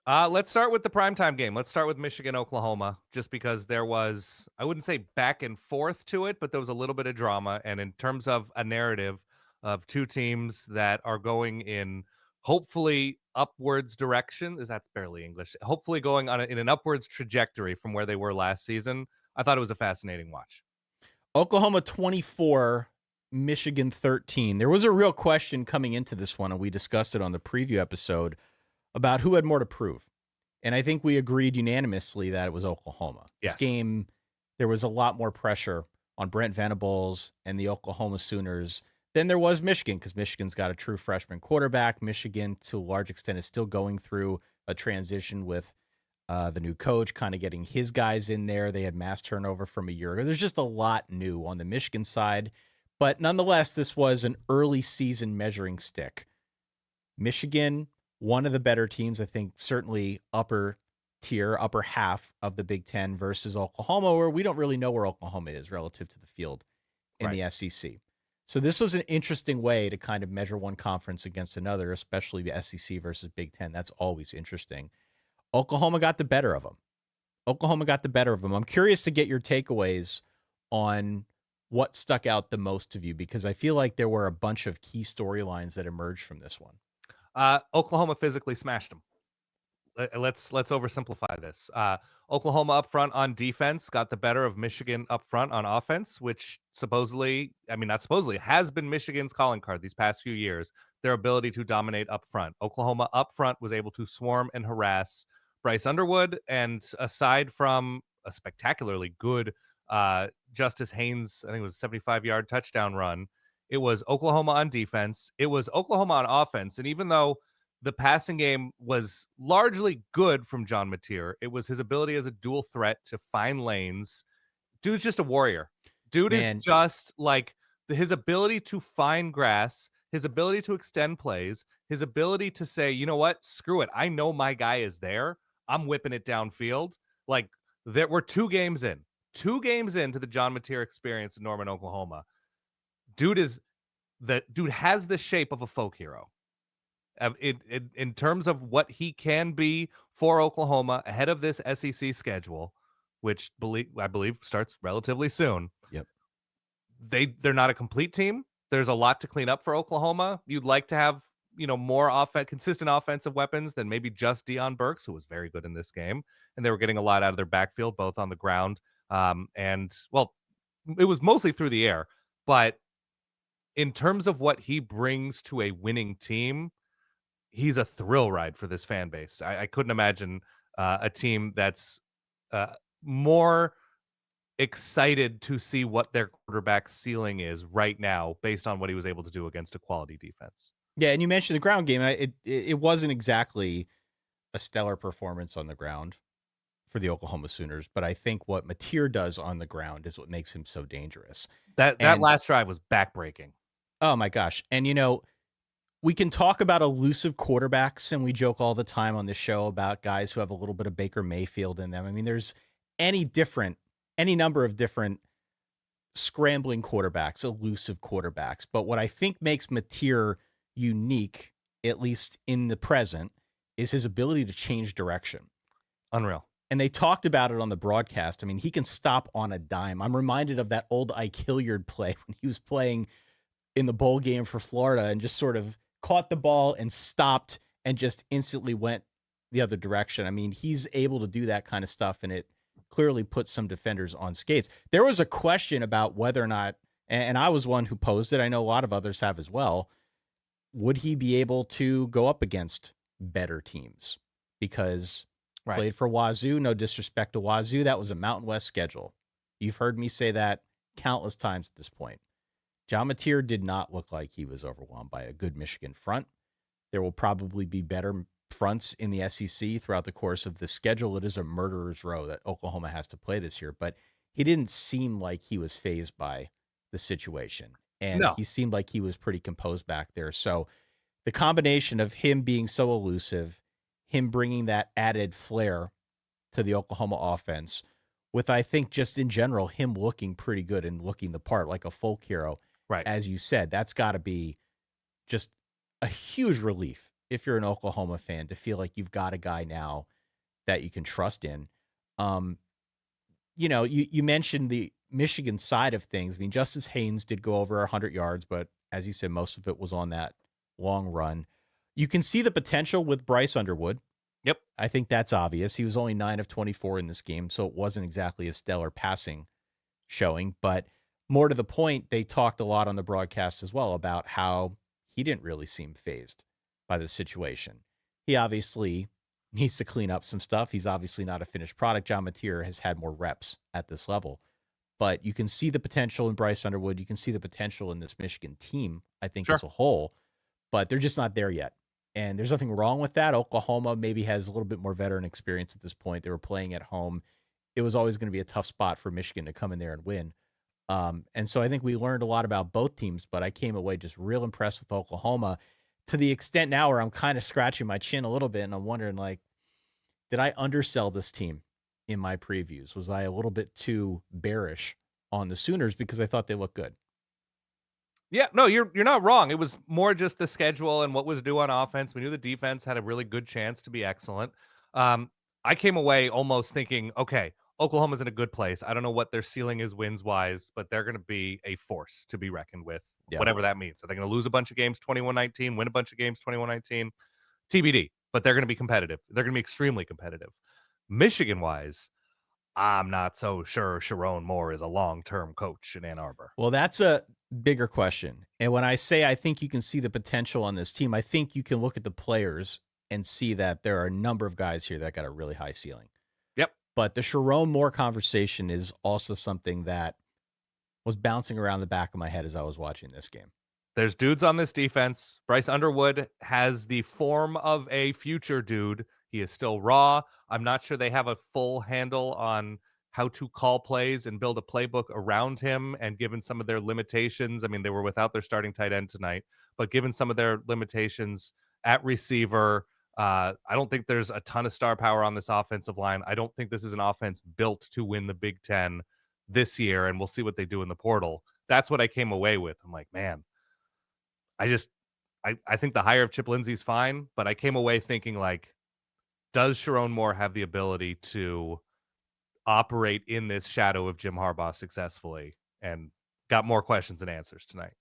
Let's start with the primetime game. Let's start with Michigan, Oklahoma, just because there was, I wouldn't say back and forth to it, but there was a little bit of drama. And in terms of a narrative of two teams that are going in hopefully upwards direction, is that's barely English, hopefully going on in an upwards trajectory from where they were last season. I thought it was a fascinating watch. Oklahoma 24, Michigan 13. There was a real question coming into this one, and we discussed it on the preview episode about who had more to prove. And I think we agreed unanimously that it was Oklahoma. This Yes. game, there was a lot more pressure on Brent Venables and the Oklahoma Sooners than there was Michigan, because Michigan's got a true freshman quarterback. Michigan, to a large extent, is still going through a transition with the new coach, kind of getting his guys in there. They had mass turnover from a year ago. There's just a lot new on the Michigan side. But nonetheless, this was an early season measuring stick. Michigan, one of the better teams, I think, certainly upper tier, upper half of the Big Ten, versus Oklahoma, where we don't really know where Oklahoma is relative to the field in Right. the SEC. So this was an interesting way to kind of measure one conference against another, especially the SEC versus Big Ten. That's always interesting. Oklahoma got the better of them. Oklahoma got the better of them. I'm curious to get your takeaways on what stuck out the most to you, because I feel like there were a bunch of key storylines that emerged from this one. Oklahoma physically smashed them. Let's oversimplify this. Oklahoma up front on defense got the better of Michigan up front on offense, which supposedly, I mean, not supposedly, has been Michigan's calling card these past few years. Their ability to dominate up front. Oklahoma up front was able to swarm and harass Bryce Underwood, and aside from a spectacularly good Justice Haynes, I think it was a 75-yard touchdown run, it was Oklahoma on defense. It was Oklahoma on offense, and even though the passing game was largely good from John MATEER, it was his ability as a dual threat to find lanes. Dude's just a warrior. Dude is Man, just like his ability to find grass, his ability to extend plays, his ability to say, you know what, screw it. I know my guy is there. I'm whipping it downfield. Like there were two games into the John MATEER experience in Norman, Oklahoma. Dude is dude has the shape of a folk hero. In terms of what he can be for Oklahoma ahead of this SEC schedule, which I believe starts relatively soon. yep. They're not a complete team. There's a lot to clean up for Oklahoma. You'd like to have, more consistent offensive weapons than maybe just Deion Burks, who was very good in this game, and they were getting a lot out of their backfield, both on the ground, and well, it was mostly through the air. But in terms of what he brings to a winning team, he's a thrill ride for this fan base. I couldn't imagine a team that's more excited to see what their quarterback ceiling is right now based on what he was able to do against a quality defense. Yeah, and you mentioned the ground game. It wasn't exactly a stellar performance on the ground for the Oklahoma Sooners, but I think what Mateer does on the ground is what makes him so dangerous. That And last drive was backbreaking. oh my gosh, and we can talk about elusive quarterbacks, and we joke all the time on this show about guys who have a little bit of Baker Mayfield in them. I mean, there's any number of different scrambling quarterbacks, elusive quarterbacks. But what I think makes Mateer unique, at least in the present, is his ability to change direction. Unreal. And they talked about it on the broadcast. I mean, he can stop on a dime. I'm reminded of that old Ike Hilliard play when he was playing in the bowl game for Florida and just sort of caught the ball and stopped and just instantly went the other direction. I mean, he's able to do that kind of stuff, and it clearly puts some defenders on skates. There was a question about whether or not, and I was one who posed it, I know a lot of others have as well, would he be able to go up against better teams? Because Right. played for Wazoo, no disrespect to Wazoo, that was a Mountain West schedule. You've heard me say that countless times at this point. John Mateer did not look like he was overwhelmed by a good Michigan front. There will probably be better fronts in the SEC throughout the course of the schedule. It is a murderer's row that Oklahoma has to play this year, but he didn't seem like he was fazed by the situation. And No. he seemed like he was pretty composed back there. So the combination of him being so elusive, him bringing that added flair to the Oklahoma offense, with, I think, just in general, him looking pretty good and looking the part like a folk hero, Right. as you said, that's got to be just a huge relief if you're an Oklahoma fan, to feel like you've got a guy now that you can trust in. Um, you mentioned the Michigan side of things. I mean, Justice Haynes did go over 100 yards, but as you said, most of it was on that long run. You can see the potential with Bryce Underwood. Yep. I think that's obvious. He was only 9 of 24 in this game, so it wasn't exactly a stellar passing showing. But more to the point, they talked a lot on the broadcast as well about how he didn't really seem phased by the situation. He obviously needs to clean up some stuff. He's obviously not a finished product. John Mateer has had more reps at this level. But you can see the potential in Bryce Underwood. You can see the potential in this Michigan team, I think, Sure. as a whole. But they're just not there yet. And there's nothing wrong with that. Oklahoma maybe has a little bit more veteran experience at this point. They were playing at home. It was always going to be a tough spot for Michigan to come in there and win. And so I think we learned a lot about both teams, but I came away just real impressed with Oklahoma to the extent now where I'm kind of scratching my chin a little bit and I'm wondering, like, did I undersell this team in my previews? Was I a little bit too bearish on the Sooners because I thought they looked good? Yeah, no, you're not wrong. It was more just the schedule and what was due on offense. We knew the defense had a really good chance to be excellent. Um, I came away almost thinking, okay, Oklahoma's in a good place. I don't know what their ceiling is wins wise, but they're going to be a force to be reckoned with, Yeah. whatever that means. Are they going to lose a bunch of games 21-19, win a bunch of games 21-19? TBD, but they're going to be competitive. They're going to be extremely competitive. Michigan wise, I'm not so sure Sherrone Moore is a long-term coach in Ann Arbor. Well, that's a bigger question. And when I say I think you can see the potential on this team, I think you can look at the players and see that there are a number of guys here that got a really high ceiling. Yep. But the Sherrone Moore conversation is also something that was bouncing around the back of my head as I was watching this game. There's dudes on this defense. Bryce Underwood has the form of a future dude. He is still raw. I'm not sure they have a full handle on how to call plays and build a playbook around him. And given some of their limitations, I mean, they were without their starting tight end tonight, but given some of their limitations at receiver, I don't think there's a ton of star power on this offensive line. I don't think this is an offense built to win the Big Ten this year, and we'll see what they do in the portal. That's what I came away with. I'm like, man, I just I think the hire of Chip Lindsey's fine, but I came away thinking, like, does Sherrone Moore have the ability to operate in this shadow of Jim Harbaugh successfully? And got more questions than answers tonight.